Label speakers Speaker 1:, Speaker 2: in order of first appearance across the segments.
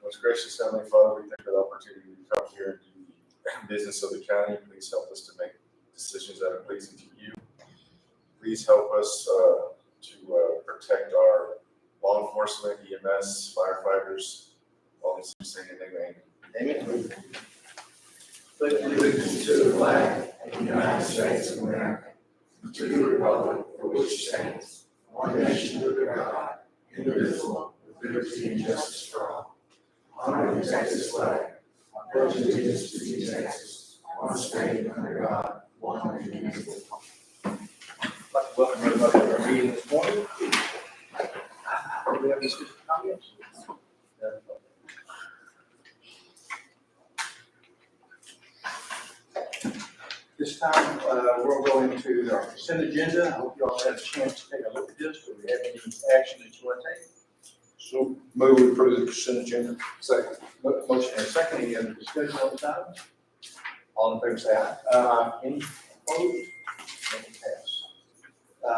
Speaker 1: Most gracious Heavenly Father, we thank you for the opportunity to come here and do the business of the county. Please help us to make decisions that are pleasing to you. Please help us to protect our law enforcement, EMS, firefighters, all these things in the name.
Speaker 2: Amen. Pledge allegiance to the flag of the United States of America, to the republic for which it stands, one nation under God, indivisible, with liberty and justice for all. Honor the Texas flag. I pledge allegiance to the Texas, one state under God, one and indivisible.
Speaker 3: I'd like to welcome everybody to our meeting this morning. Do we have any comments? This time, we're going to our consent agenda. I hope you all had a chance to take a look at this. Do we have any action that you want to take?
Speaker 1: So move to approve the consent agenda. Second.
Speaker 3: Motion and second. Any other discussion on the time? All in favor say aye. Any opposed? Motion passed.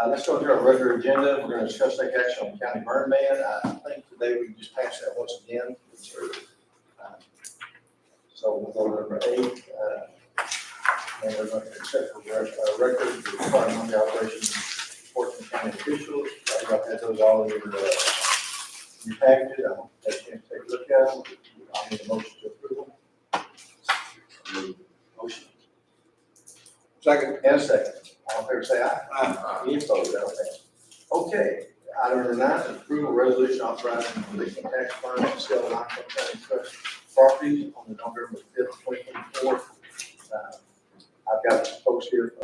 Speaker 3: Let's go to our regular agenda. We're going to discuss take action on county burn ban. I think today we can just pass that once again. So we'll go to number 8. And we're going to accept for record the Department of the Operations report from county officials. I've had those all in your package. I hope you had a chance to take a look at them. I'll need a motion to approve them. Motion.
Speaker 1: Second.
Speaker 3: And a second. All in favor say aye. Aye. Any opposed? That'll pass. Okay. Item number 9 is approval resolution authorizing releasing tax funds to sell Limestone County Trust properties on the November 5th, 2024. I've got folks here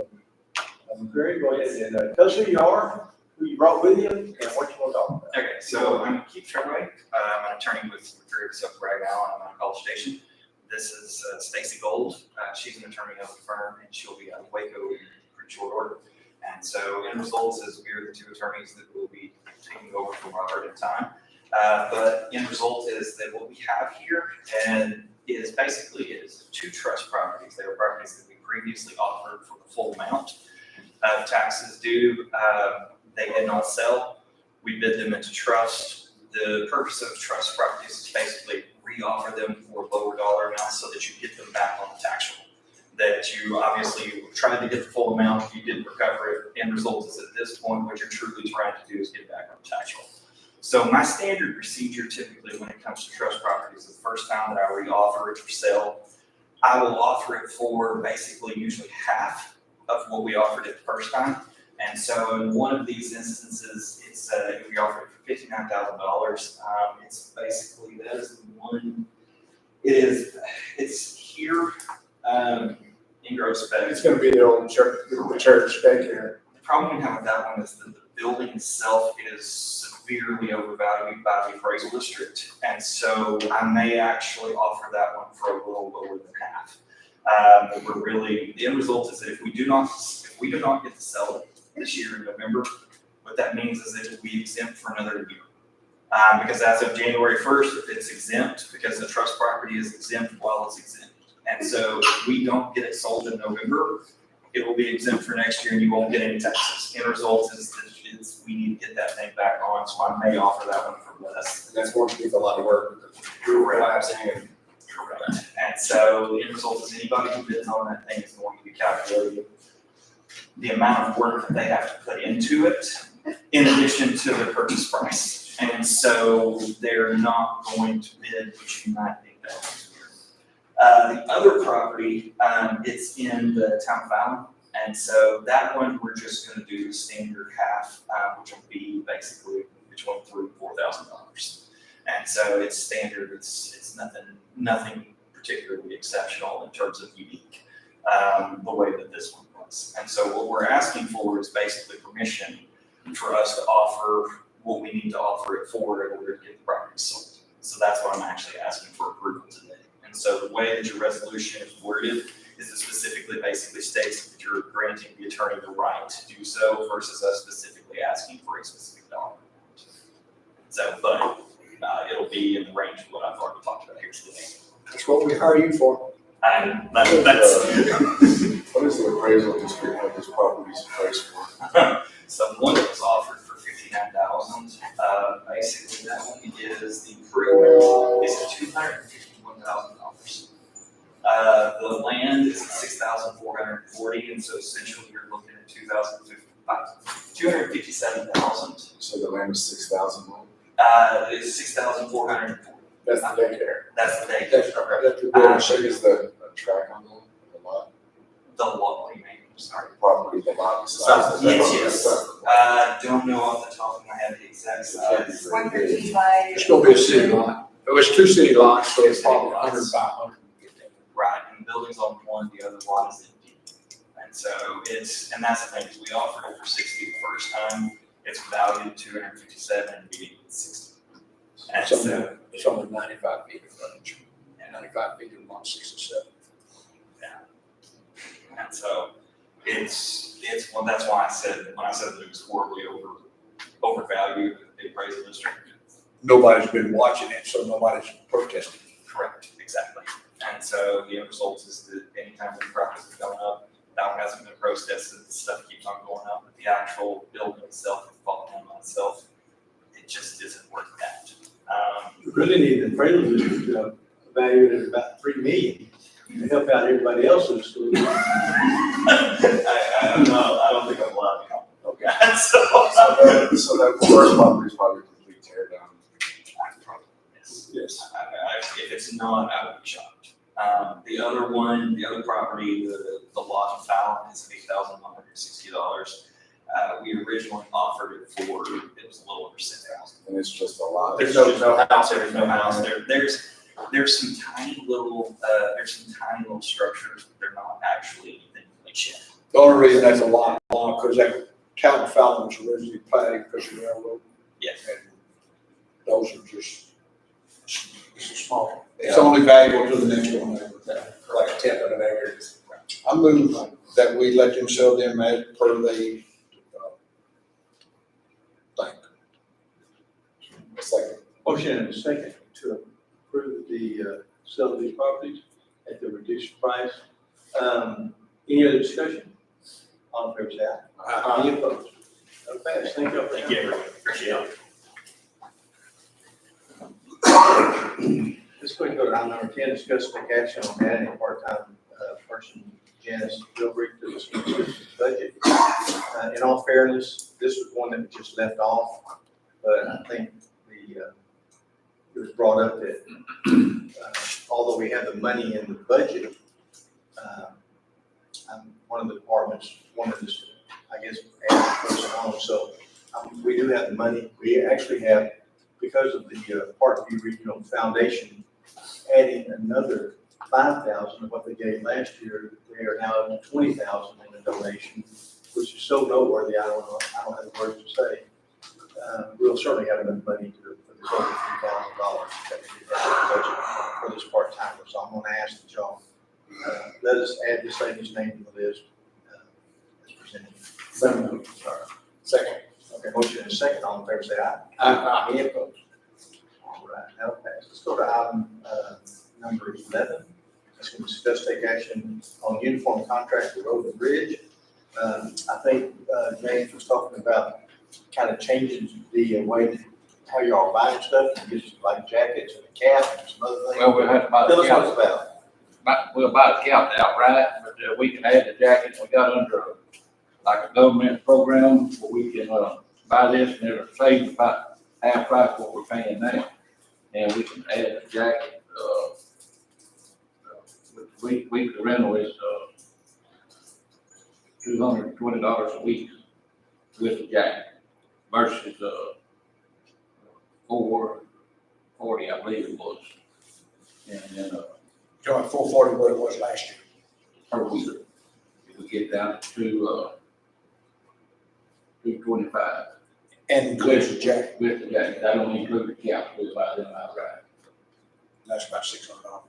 Speaker 3: from Greg. Go ahead and tell us who you are, who you brought with you, and what you want to talk about.
Speaker 4: Okay, so I'm Keith Treadway. I'm an attorney with Greg up right now. I'm on College Station. This is Stacy Gold. She's an attorney of the firm, and she'll be out of Waco in pretty short order. And so, end results is we're the 2 attorneys that will be taking over from Robert in time. But end result is that what we have here and is basically 2 trust properties. They were properties that we previously offered for the full amount of taxes due. They did not sell. We bid them into trust. The purpose of trust properties is basically re-offer them for lower dollar amounts so that you get them back on the tax roll. That you obviously tried to get the full amount, you didn't recover it. End result is at this point, what you're truly trying to do is get back on the tax roll. So my standard procedure typically when it comes to trust properties is the first time that I re-offer it for sale, I will offer it for basically usually half of what we offered it the first time. And so in one of these instances, it's we offered it for $59,000. It's basically, that is the one, it's here in Gross Bay.
Speaker 1: It's going to be the old church back here.
Speaker 4: The problem we have with that one is that the building itself is severely overvalued by the appraisal district. And so I may actually offer that one for a little lower than half. We're really, the end result is that if we do not get to sell it this year in November, what that means is that it will be exempt for another year. Because as of January 1st, if it's exempt, because the trust property is exempt while it's exempt. And so if we don't get it sold in November, it will be exempt for next year and you won't get any taxes. End result is that we need to get that thing back on, so I may offer that one for less.
Speaker 1: And that's going to be a lot of work.
Speaker 4: Correct. And so end result is anybody who bids on that thing is going to be calculated the amount of work that they have to put into it in addition to the purchase price. And so they're not going to bid what you might think that is. The other property, it's in the town of Fallon. And so that one, we're just going to do the standard half, which will be basically between $3,000 and $4,000. And so it's standard. It's nothing particularly exceptional in terms of unique, the way that this one was. And so what we're asking for is basically permission for us to offer what we need to offer it for in order to get the property sold. So that's what I'm actually asking for approval today. And so the way that your resolution is worded is it specifically basically states that you're granting the attorney the right to do so versus us specifically asking for a specific dollar amount. So, but it'll be in the range of what I've already talked about here today.
Speaker 1: That's what we hire you for.
Speaker 4: That's
Speaker 1: What is the appraisal district of this property's price for?
Speaker 4: so one that was offered for $59,000. Basically, that one is the improvement is a and so essentially you're looking at 257,000.
Speaker 1: So the land is 6,000.
Speaker 4: It's 6,440.
Speaker 1: That's the daycare.
Speaker 4: That's the day.
Speaker 1: That's the building. So is the track on that, the lot,
Speaker 4: The lot, what do you mean? Sorry.
Speaker 1: property, the lot
Speaker 4: So,
Speaker 1: size?
Speaker 4: yes. Don't know off the top of my head the exact size.
Speaker 5: 113 by.
Speaker 2: It's gonna be a city lot. It was 2 city lots, so it's probably 100 by 100.
Speaker 4: Right, and the building's on one, the other lot is empty. And so and that's the thing, is we offered it for 60 the first time, it's valued at 257, and we didn't get 60. And so,
Speaker 2: It's only 95 feet of frontage, and 95 feet of 167.
Speaker 4: and so well, that's why when I said that it was horribly overvalued, the appraisal district.
Speaker 2: Nobody's been watching it, so nobody's protesting.
Speaker 4: Correct, exactly. And so the end result is that anytime the prices are going up, that one hasn't been protested, stuff keeps on going up, but the actual building itself, the falling down on itself, it just isn't worth that.
Speaker 3: You really need the appraisal district valued at about $3 million to help out everybody else in the school.
Speaker 4: I don't think I'm allowed to comment.
Speaker 3: Okay.
Speaker 4: So
Speaker 1: So that first property is probably a complete tear down.
Speaker 4: yes. If it's not, I would be shocked. The other property, the lot in Fallon is $8,160. We originally offered it for, it was a little over 6,000.
Speaker 1: And it's just a lot.
Speaker 4: There's no house, there's no house there. There's some tiny little structures, but they're not actually anything like shit.
Speaker 2: The only reason that's a lot, because that town Fallon was originally planted because of the railroad.
Speaker 4: Yes.
Speaker 2: And those are just small. It's only valuable to the next one.
Speaker 1: Like a tenth of an acre.
Speaker 2: I move that we let them sell them as per the thing.
Speaker 1: It's like,
Speaker 3: Motion and a second to approve the sale of these properties at the reduced price. Any other discussion? All in favor, say aye. Any opposed? No pass. Thank you.
Speaker 4: Thank you, everyone. Appreciate it.
Speaker 3: Let's go ahead and go to item number 10, discuss take action on adding a part-time person, Janice Gilbreath, to the school system's budget. In all fairness, this was one that we just left off, but I think it was brought up that although we have the money in the budget, one of the departments wanted us to, I guess, add a person on. So we do have the money. We actually have, because of the Park View Regional Foundation adding another 5,000 of what they gave last year, they are now at 20,000 in a donation, which is so noteworthy. I don't have the words to say. We'll certainly have enough money for this over $3,000 that we have in the budget for this part-timer. So I'm going to ask that y'all let us add this lady's name to the list as presented.
Speaker 1: second.
Speaker 3: Okay, motion and second. All in favor, say aye. Any opposed? All right, that'll pass. Let's go to item number 11. Let's discuss take action on uniform contract for road and bridge. I think James was talking about kind of changing the way that how y'all buying stuff, just like jackets and a cap and some other things.
Speaker 6: Well, we'll have to buy
Speaker 3: Tell
Speaker 6: the
Speaker 3: us what
Speaker 6: cap.
Speaker 3: it's about.
Speaker 6: We'll buy the cap outright, but we can add the jacket. We got under like a government program where we can buy this and it'll save about half price what we're paying now. And we can add the jacket. Weekly rental is $220 a week with the jacket versus $440, I believe it was. And then
Speaker 2: Going 440 what it was last year.
Speaker 6: per week. If we get down to $225
Speaker 2: And includes the jacket,
Speaker 6: with the jacket, that don't include the cap, we'll buy them outright.
Speaker 2: that's about $600.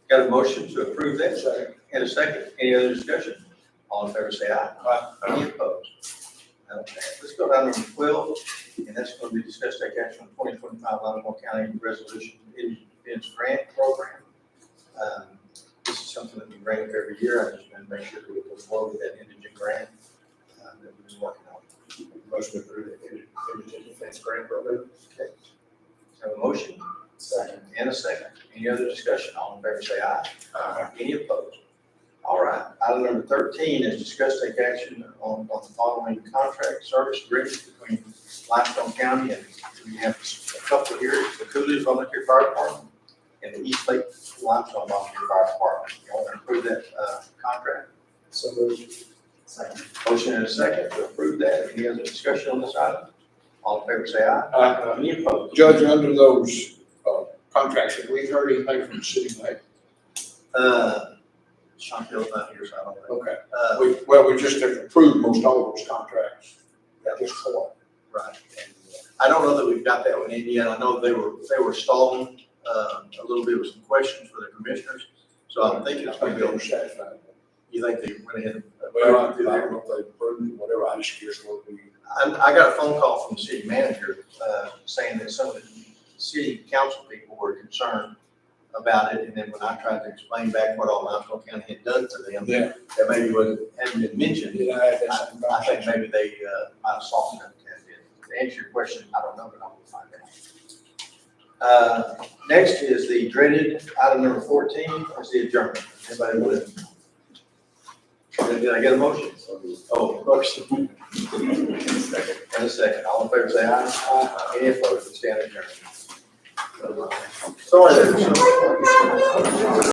Speaker 3: Got a motion to approve that, and a second. Any other discussion? All in favor, say aye. Any opposed? Okay, let's go down to number 12, and that's going to be discussed take action on 2025 Limestone County Resolution Independence Grant Program. This is something that we bring up every year. I just want to make sure that we go forward with that indigent grant that we've been working on.
Speaker 1: Motion to approve the indigent defense grant program.
Speaker 3: Okay. Have a motion Second. And a second. Any other discussion? All in favor say aye. Any opposed? All right. Item number 13 is discuss take action on the following contract service agreements between Limestone County and we have a couple here, the Coolidge Volunteer Fire Department and the East Lake Limestone Volunteer Fire Department. You want to approve that contract?
Speaker 2: So moved.
Speaker 3: Second. Motion and a second to approve that. Any other discussion on this item? All in favor say aye.
Speaker 2: Aye.
Speaker 3: Any opposed?
Speaker 2: Judge, under those, contracts, have we heard anything from the city, like,
Speaker 3: Chantel's not here, so I don't know.
Speaker 2: okay, we just have approved most all those contracts at this point.
Speaker 3: Right. And I don't know that we've got that one in yet. I know they were stalling a little bit with some questions for the commissioners. So I'm thinking it's
Speaker 2: I
Speaker 3: going
Speaker 2: think
Speaker 3: to
Speaker 2: they
Speaker 3: be,
Speaker 2: were satisfied.
Speaker 3: you think they went ahead and.
Speaker 2: Well, I don't know if they approved it, whatever, I just curious what we.
Speaker 3: I got a phone call from the city manager, saying that some of the city council people were concerned about it. And then when I tried to explain back what all Limestone County had done for them,
Speaker 2: Yeah.
Speaker 3: that maybe hadn't been mentioned.
Speaker 2: Yeah, I had that same
Speaker 3: I think
Speaker 2: conversation.
Speaker 3: maybe they might have softened it a bit. To answer your question, I don't know, but I will find out. Next is the dreaded item number 14, is the adjournment. Anybody want to? Did I get a motion? Oh, motion. And a second. All in favor say aye. Any opposed? We stand adjourned. Sorry.